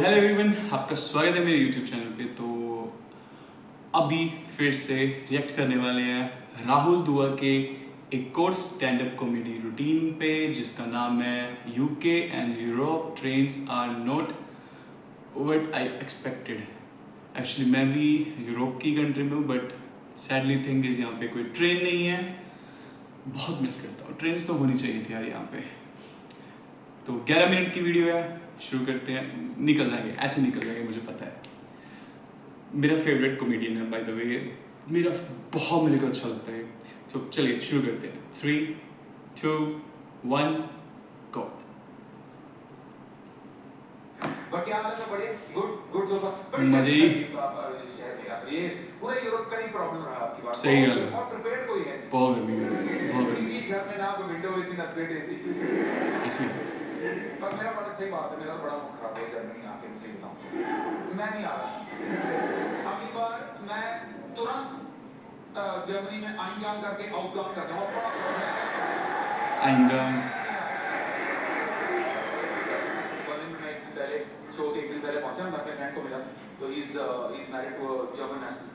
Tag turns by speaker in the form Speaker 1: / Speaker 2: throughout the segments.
Speaker 1: Hello everyone, आपका स्वागत है मेरे यूट्यूब चैनल पे। तो अभी फिर से रिएक्ट करने वाले हैं राहुल दुआ के एक और स्टैंड अप कॉमेडी रूटीन पे, जिसका नाम है UK and Europe trains are not what I expected. Actually मैं भी यूरोप की कंट्री में हूँ, बट सैडली थिंग इज़ यहाँ पे कोई ट्रेन नहीं है। बहुत मिस करता हूँ, ट्रेन तो होनी चाहिए थी यार यहाँ पे। तो 11 मिनट की वीडियो है, शुरू करते हैं। निकल जाएंगे, ऐसे निकल जाएंगे, मुझे पता है। मेरा फेवरेट कॉमेडियन है बाय द वे, मेरा बहुत मेरे को अच्छा लगता है। तो चलिए शुरू करते हैं। 3, 2, 1 गो।
Speaker 2: बट क्या हाल है? सब बढ़िया, गुड सोफा।
Speaker 1: मजे ही।
Speaker 2: शहर में यार ये पूरा यूरोप का ही प्रॉब्लम रहा आपकी बात।
Speaker 1: सही गल है।
Speaker 2: और प्रिपेयर्ड कोई है नहीं।
Speaker 1: बहुत गर्मी है, बहुत गर्मी।
Speaker 2: किसी घर में ना कोई विंडो एसी ना स्प्लिट एसी।
Speaker 1: इसलिए
Speaker 2: पर मेरा बड़ा सही बात है, मेरा बड़ा मुख खराब है जर्मनी आके, सही बताऊं मैं नहीं आ रहा। अगली बार मैं तुरंत जर्मनी में आइंगाम करके आउटगाम कर दूंगा।
Speaker 1: आएंगा।
Speaker 2: बर्लिन में पहले शो के एक दिन पहले पहुंचा, मैं अपने फ्रेंड को मिला, तो he is married to a German national.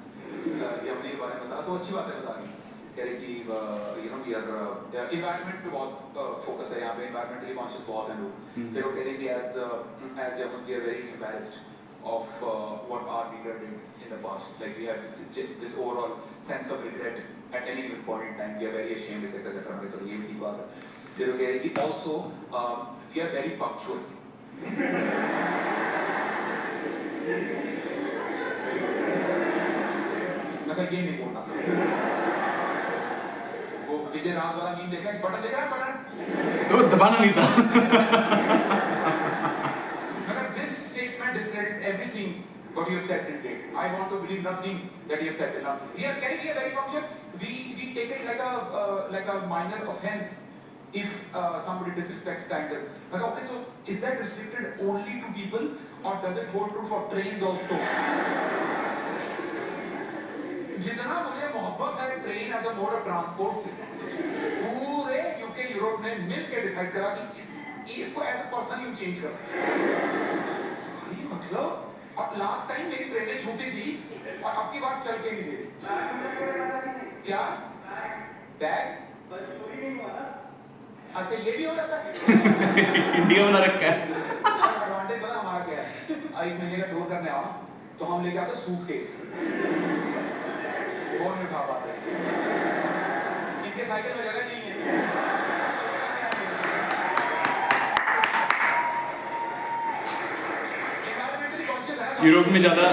Speaker 2: Germany के बारे में बता, तो अच्छी बात है बता रही। कह रही कि यू नो यार एनवायरनमेंट पे बहुत फोकस है यहाँ पे, एनवायरमेंटली कॉन्शियस बहुत हैं लोग। फिर वो कह रही कि as Germans we are very embarrassed of what our leader did in the past. Like we have this overall sense of regret at any point in time. We are very ashamed, etc. So ये भी ठीक बात है। फिर वो कह रही थी also we are very punctual. मैं कहा ये नहीं बोलना था। वो विजय राज वाला मीम देखा, बटन दिख रहा है, बटन
Speaker 1: तो दबाना नहीं था।
Speaker 2: everything what you said till date. I want to believe nothing that you said till now. We are very punctual. We take it like a minor offense if somebody disrespects title. Like, okay, so is that restricted only to people, or does it hold true for trains also? जितना मुझे मोहब्बत है train as a mode of transport से, पूरे UK Europe ने मिलकर decide करा कि इसको एज अ पर्सन ही चेंज करना। मतलब अब लास्ट टाइम मेरी ट्रेनें छूटी थी और अब की बार चल के नहीं गई। क्या बैग अच्छा ये भी हो जाता है।
Speaker 1: इंडिया बना रखा है।
Speaker 2: एडवांटेज पता हमारा क्या है? एक महीने का टूर करने आओ तो हम लेके आते सूटकेस, वो नहीं उठा पाते। इनके साइकिल में जगह नहीं है।
Speaker 1: यूरोप में ज्यादा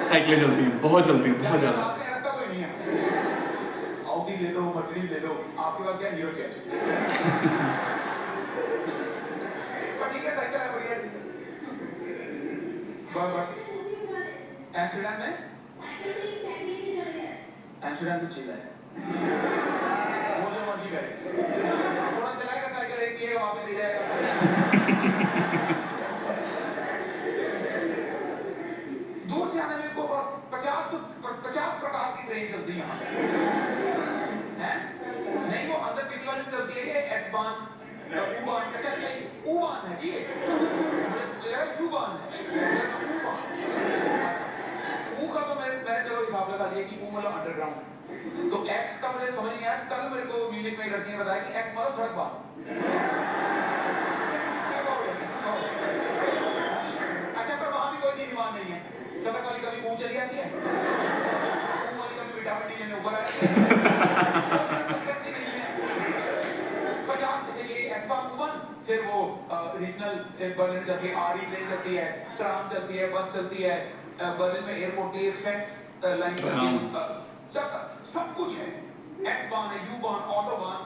Speaker 1: साइकिलें चलती हैं, बहुत चलती हैं, बहुत ज्यादा।
Speaker 2: कोई नहीं है, आउटी ले लो, मर्सिडीज ले लो, आपके पास क्या हीरो जेट। पर ठीक है, साइकिल है बढ़िया। बट एम्स्टर्डम में एम्स्टर्डम तो चिल है, वो जो मर्जी करे, थोड़ा चलाएगा साइकिल, एक ये वापस दे जाएगा। दूर से आने में को 50 प्रकार की ट्रेन चलती है यहाँ पे, हैं? नहीं वो अंदर सिटी वाली चलती है, ये एस-बान, U-बान, अच्छा नहीं U-बान है जी, मुझे लगा U-बान है, U-बान। अच्छा, U का तो मैंने चलो हिसाब लगा दिया कि U मतलब अंडरग्राउंड, तो S का मुझे समझ नहीं आया। कल मेरे को म्यूजिक में लड़की ने बताया कि S मतलब सड़क बार। अच्छा पर वहाँ भी कोई दीवान नहीं है, सड़क वाली कभी ऊँच चली जाती है, ऊँच वाली कभी विटामिन डी लेने ऊपर आ जाती है, सस्पेंस ही नहीं है। 50 जैसे ये एस-बान U-बान, फिर वो रीजनल बर्लिन चलती है, आरी ट्रेन चलती है, ट्राम चलती है, बस चलती है, बर्लिन में एयरपोर्ट के लिए फेंस लाइन चलती है, सब कुछ है। एस-बान है, U-बान, ऑटोबान,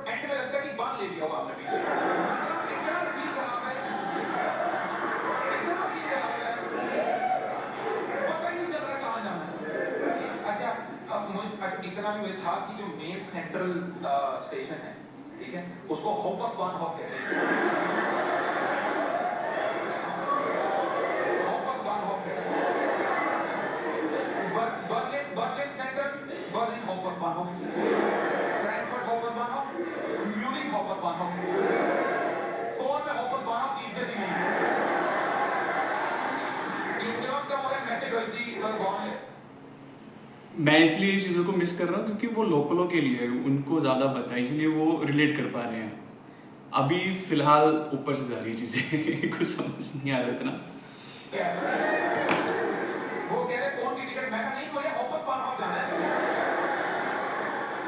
Speaker 2: एंड में लगता है कि बान ले लिया होगा हमने पीछे। इतना फील खराब है, इतना फील खराब है, पता ही नहीं चल रहा कहाँ जाना है। अच्छा इतना भी मुझे था कि जो मेन सेंट्रल स्टेशन है, ठीक है, उसको हाउपटबानहोफ कहते हैं। हाउपटबानहोफ कहते हैं। Berlin central, Berlin Hauptbahnhof, Frankfurt Hauptbahnhof, Munich Hauptbahnhof. कौन में हाउपटबानहोफ की इज्जत ही नहीं है। पर कौन है?
Speaker 1: मैं इसलिए ये चीज़ों को मिस कर रहा हूँ क्योंकि वो लोकलों के लिए है, उनको ज़्यादा पता है, इसलिए वो रिलेट कर पा रहे हैं। अभी फिलहाल ऊपर से जा रही है चीज़ें कुछ समझ नहीं आ रहा इतना।
Speaker 2: क्या? वो कह रहे कौन की टिकट? मैं कहा नहीं मुझे ऑफर फार्म हाउस जाना है।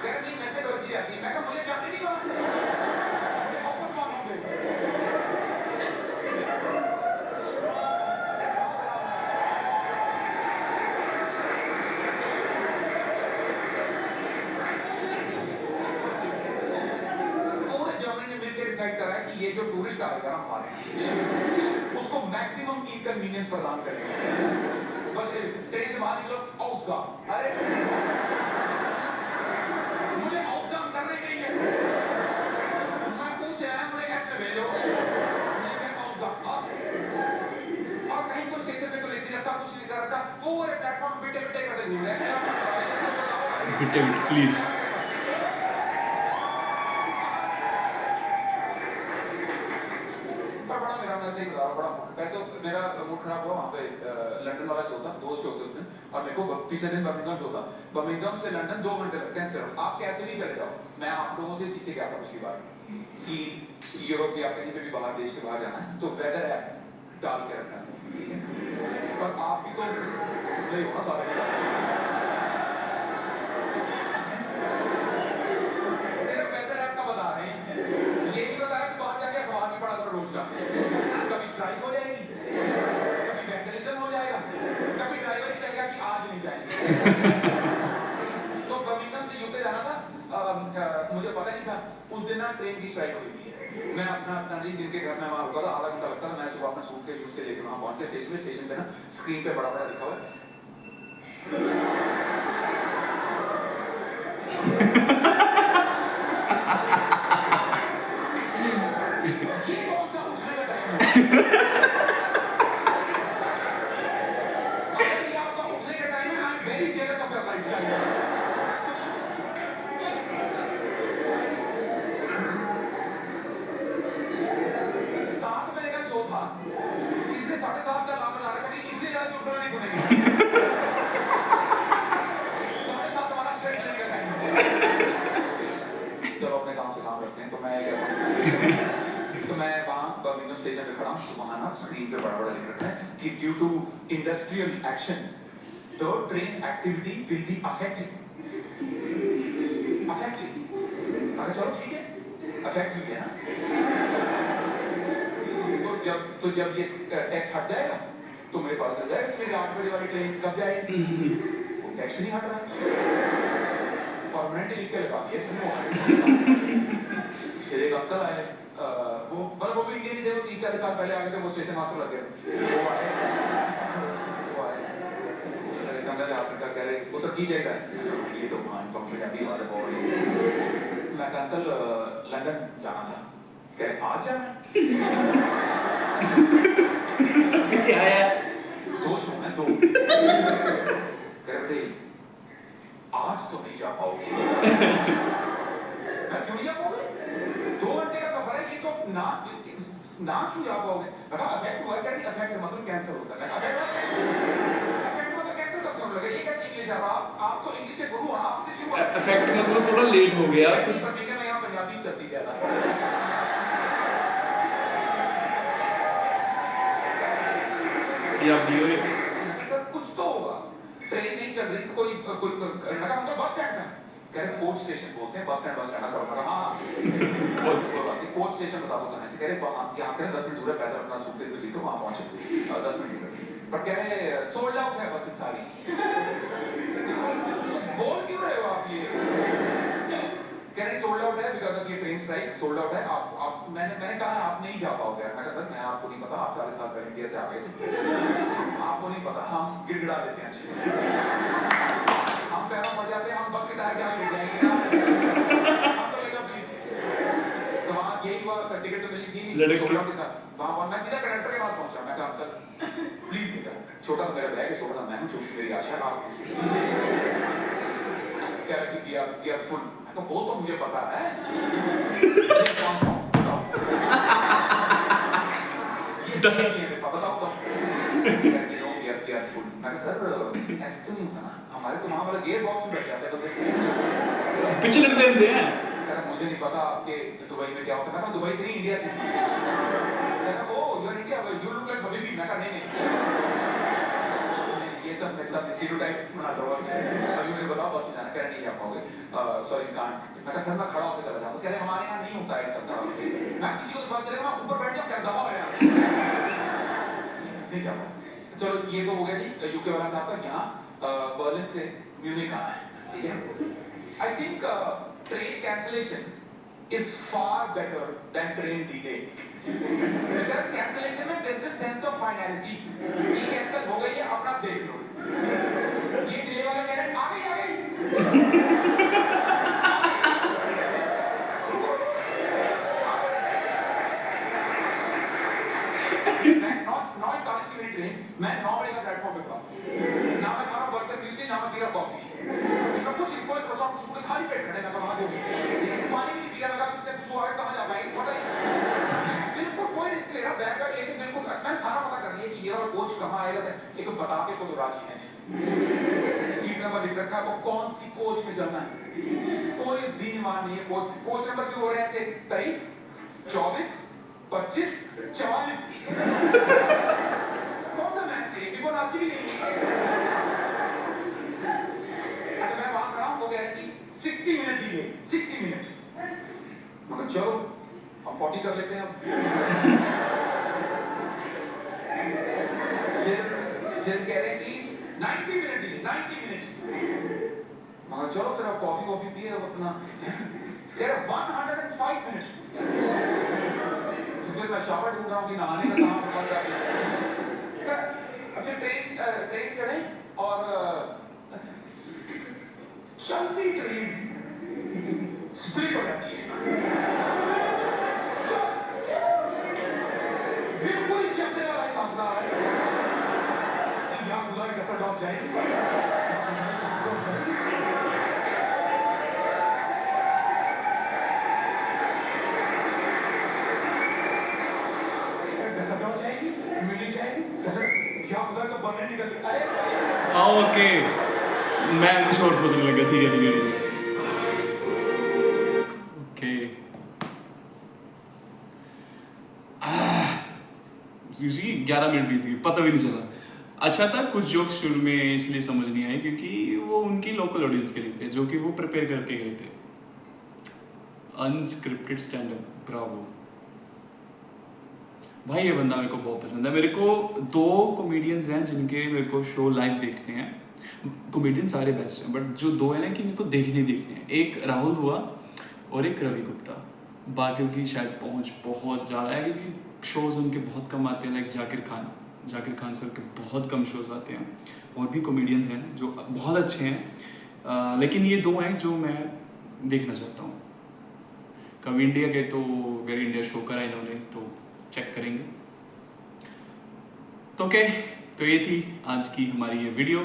Speaker 2: कह रहे नहीं मैसेज वैसी आती है। मैं कहा मुझे जाने नहीं वहाँ। मुझे ऑफर फार्म हाउस दे। पूरे जर्मनी ने मिलकर डिसाइड करा है कि ये जो टूरिस्ट आएगा ना हमारे यहाँ, उसको मैक्सिमम इनकन्वीनियंस प्रदान करेंगे। बस ट्रेन से बाहर निकलो आउटगाम। अरे मुझे आउटगाम करने नहीं है। मैं पूछ से आया मुझे एफ में भेजो। मैं आउटगाम और कहीं को स्टेशन पे तो लेती रखा, कुछ नहीं कर रखा। पूरे प्लेटफॉर्म बिटे बिटे करते घूम रहे हैं।
Speaker 1: बिटे प्लीज।
Speaker 2: पर बड़ा मेरा मैं सही बता रहा हूँ, बड़ा पहले तो मेरा मूड खराब हुआ वहाँ पे लंदन वाला शो था, 2 शो थे उस दिन, और मेरे को पिछले दिन बर्मिंघम शो था। बर्मिंघम से लंदन 2 घंटे लगते हैं सिर्फ। आप कैसे भी चले जाओ। मैं आप लोगों से सीख के गया था पिछली बार कि यूरोप या कहीं पे भी बाहर देश के बाहर जाना है तो वेदर ऐप डाल के रखना है, ठीक है? पर आप भी तो नहीं हो ना सारे, सिर्फ वेदर ऐप का बता रहे हैं। ये नहीं बताया कि बाहर जाके अखबार नहीं पढ़ा करो रोज का। कभी स्ट्राइक हो जाएगी, कभी वैंडलिज्म हो जाएगा, कभी ड्राइवर ही कहेगा कि आज नहीं जाएंगे। तो बर्मिंघम से यूके जाना था, मुझे पता नहीं था उस दिन ना ट्रेन की स्ट्राइक हो रही है। मैं अपना नंदी दिन के घर में वहाँ रुका था, आधा घंटा लगता था। मैं सुबह अपना सूट के लेके वहाँ पहुँच गया स्टेशन पे ना स्क्रीन पे बड़ा बड़ा लिखा हुआ है ये कौन सा उठने का टाइम है? अगर ये आपका उठने का टाइम है, I am very jealous of your lifestyle. 7 बजे का शो था, किसने 7:30 का अलार्म लगा रखा कि इससे ज्यादा चुटकुला नहीं सुनेंगे। 7:30 हमारा स्ट्रेस लेने का टाइम है। जब अपने काम से काम रखते हैं तो मैं क्या करूं? तो मैं वहाँ बर्मिंघम स्टेशन पे खड़ा हूँ, तो वहाँ ना स्क्रीन पे बड़ा बड़ा लिख रखा है कि due to industrial action the train activity will be affected. अगर चलो ठीक है, अफेक्ट हुई है ना, तो जब ये टैक्स हट जाएगा तो मेरे पास चल जाएगा कि मेरी 8 बजे वाली ट्रेन कब जाएगी। वो टैक्स नहीं हट रहा, परमानेंट लिख के लगा दिया। फिर एक अंकल आए, वो भी इंडियन ही थे, वो 30-40 साल पहले आ गए थे, वो स्टेशन मास्टर लग गए। वो आए कंधे अफ्रीका कह रहे वो तो की जाएगा, ये तो पंजाबी वाला बोल रहे। मैं कहा अंकल लंदन जाना था। कह रहे आज जाना
Speaker 1: क्या है?
Speaker 2: 2 शो हैं 2। कह रहे बेटे आज तो नहीं जा पाओगे। मैं क्यों नहीं जा पाओगे? 2 घंटे का सफर है, ये तो ना क्यों जा पाओगे? मैं कहा अफेक्ट हुआ है, अफेक्ट मतलब कैंसर होता है। अफेक्ट मतलब कैंसर का सुन लगा, ये कैसे इंग्लिश है? आप तो इंग्लिश के गुरु हैं, आपसे क्यों
Speaker 1: अफेक्ट मतलब थोड़ा लेट हो गया।
Speaker 2: पर यहाँ पंजाबी चलती ज्यादा। सर कुछ तो होगा, ट्रेन नहीं चल रही तो कोई मतलब बस स्टैंड में कह रहे कोच स्टेशन बोलते हैं, बस स्टैंड हाँ कोच स्टेशन बता दो कहाँ है। कह रहे यहाँ से 10 मिनट दूर है, पैदल अपना सूटकेस पे सीटो, वहाँ पहुँचो 10 मिनट। पर कह रहे सोल्ड आउट है बसेस सारी। बोल क्यों रहे हो आप ये? कह रहे सोल्ड आउट है बिकॉज ऑफ ये ट्रेन स्ट्राइक, सोल्ड आउट है। आप मैंने कहा आप नहीं जा पाओगे। मैं कहा सर मैं आपको नहीं पता, आप 40 साल पहले इंडिया से आ गए थे, आपको नहीं पता, हम गिड़गिड़ा देते हैं अच्छे से, हम पैरों पड़ जाते हैं, हम बस के टायर के आगे गिर जाएंगे। हम तो लेकर प्लीज, तो वहाँ यही हुआ, टिकट तो मिली थी सोल्ड आउट था। वहाँ मैं सीधा कंडक्टर के पास पहुंचा। मैं कहा अंकल प्लीज बेटा, छोटा सा मेरा बैग है, छोटा सा मैं हूँ, छोटी मेरी आशा है, आप कह रहा कि वी आर फुल। वो तो मुझे पता है। ये बताओ तो वी आर फुल। मैं कहा सर ऐसे तो नहीं होता ना, हमारे तो वहाँ वाला गियर बॉक्स में बैठ जाते हैं बंदे।
Speaker 1: पीछे लगते रहते हैं।
Speaker 2: कह रहा मुझे नहीं पता आपके दुबई में क्या होता है। मैं कहा दुबई से नहीं, इंडिया से। कह रहा oh you are India, you look like हबीबी। मैं कहा नहीं नहीं, ये सब मेरे साथ स्टीरियोटाइप बनाता हुआ अभी मुझे बताओ बस जाना। कह रहे नहीं जा पाओगे, सॉरी कांट। मैं कहा सर मैं खड़ा होकर चला जाऊंगा। कह रहे हमारे यहाँ नहीं होता है सब। मैं किसी को बात चलेगा, मैं ऊपर बैठ जाऊँ, क्या दबाव है यार, नहीं क्या बात। चलो ये तो हो गया जी यूके वाला साहब तक। यहाँ बर्लिन से म्यूनिक आना है, ठीक है। I think train cancellation is far better than train delay, because cancellation में there is a sense of finality कि कैंसिल हो गई है, अपना देख लो। ये डिले वाला कह रहे हैं आ गई मैं 9:40 की ट्रेन, मैं 9 बजे का प्लेटफॉर्म पे था ना। मैं खा रहा बर्गर पीसी, ना मैं पी रहा कॉफी। मैं कुछ कोई क्रॉसआउट उसको खाली पेट खड़े मैं कहाँ जाऊँगी, पानी भी नहीं पिया। मैं कहा किसने कुछ आया, कहाँ जा पाएंगे पता ही नहीं। बिल्कुल कोई रिस्क ले रहा बैग लेके, बिल्कुल मैं सारा पता कर लिया कि ये वाला कोच कहाँ आएगा, लेकिन बता के को तो राजी है। सीट नंबर लिख रखा है, वो कौन सी कोच में चलना है, कोई दीनमान नहीं है। कोच नंबर से हो रहे हैं ऐसे 23, 24, 25, 44। कौन सा मैच है, फिबोनाची भी नहीं है। अच्छा मैं वहां खड़ा हूं, वो कह रहे थी 60 मिनट डिले, 60 मिनट। मगर चलो हम पॉटी कर लेते हैं। फिर कह रहे कि 90 मिनट डिले, 90 मिनट। मगर चलो फिर आप कॉफी पिए अपना। कह रहे 105 मिनट। तो फिर मैं शावर ढूंढ रहा हूँ कि नहाने का कहाँ पर बन रहा है। फिर ट्रेन चढ़े और चलती ट्रेन स्प्लिट हो जाती है, बिल्कुल चलने वाला हिसाब था। यहाँ खुदा कैसा डॉग जाएगी,
Speaker 1: ओके मैं कुछ और सोचने लगा। ठीक है ओके। यूजली 11 मिनट बीत गई, पता भी नहीं चला। अच्छा था कुछ जोक्स शुरू में इसलिए समझ नहीं आए क्योंकि वो उनकी लोकल ऑडियंस के लिए थे, जो कि वो प्रिपेयर करके गए थे। अनस्क्रिप्टेड स्टैंड अप, ब्रावो भाई। ये बंदा मेरे को बहुत पसंद है। मेरे को 2 कॉमेडियंस हैं जिनके मेरे को शो लाइव देखने हैं। कॉमेडियन सारे बेस्ट हैं, बट जो 2 हैं ना कि मेरे को देखने हैं, एक राहुल हुआ और एक रवि गुप्ता। बाकियों की शायद पहुंच बहुत ज़्यादा है क्योंकि शोज़ उनके बहुत कम आते हैं। लाइक जाकिर खान सर के बहुत कम शोज़ आते हैं। और भी कॉमेडियंस हैं जो बहुत अच्छे हैं, लेकिन ये 2 हैं जो मैं देखना चाहता हूँ। कभी इंडिया के तो अगर इंडिया शो करा इन्होंने तो चेक करेंगे। तो ओके, तो ये थी आज की हमारी ये वीडियो।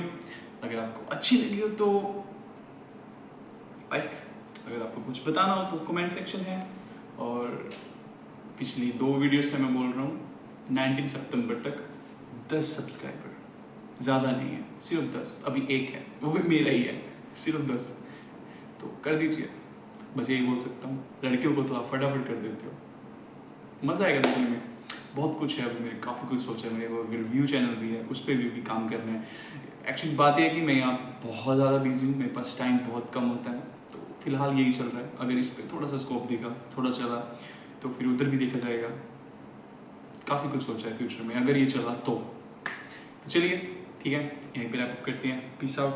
Speaker 1: अगर आपको अच्छी लगी हो तो लाइक, अगर आपको कुछ बताना हो तो कमेंट सेक्शन है। और पिछली 2 वीडियो से मैं बोल रहा हूँ 19 सितंबर तक 10 सब्सक्राइबर, ज़्यादा नहीं है, सिर्फ 10। अभी 1 है, वो भी मेरा ही है, सिर्फ 10। तो कर दीजिए, बस यही बोल सकता हूँ। लड़कियों को तो आप फटाफट कर देते हो, मज़ा आएगा देखने में। बहुत कुछ है अभी मेरे, काफ़ी कुछ सोचा है। मेरे को रिव्यू चैनल भी है, उस पर भी काम करना है। एक्चुअली बात यह है कि मैं यहाँ बहुत ज़्यादा बिजी हूँ, मेरे पास टाइम बहुत कम होता है। तो फिलहाल यही चल रहा है। अगर इस पर थोड़ा सा स्कोप दिखा, थोड़ा चला तो फिर उधर भी देखा जाएगा। काफ़ी कुछ सोचा है फ्यूचर में, अगर ये चला तो चलिए ठीक है, यहीं पर रैप करते हैं। Peace out.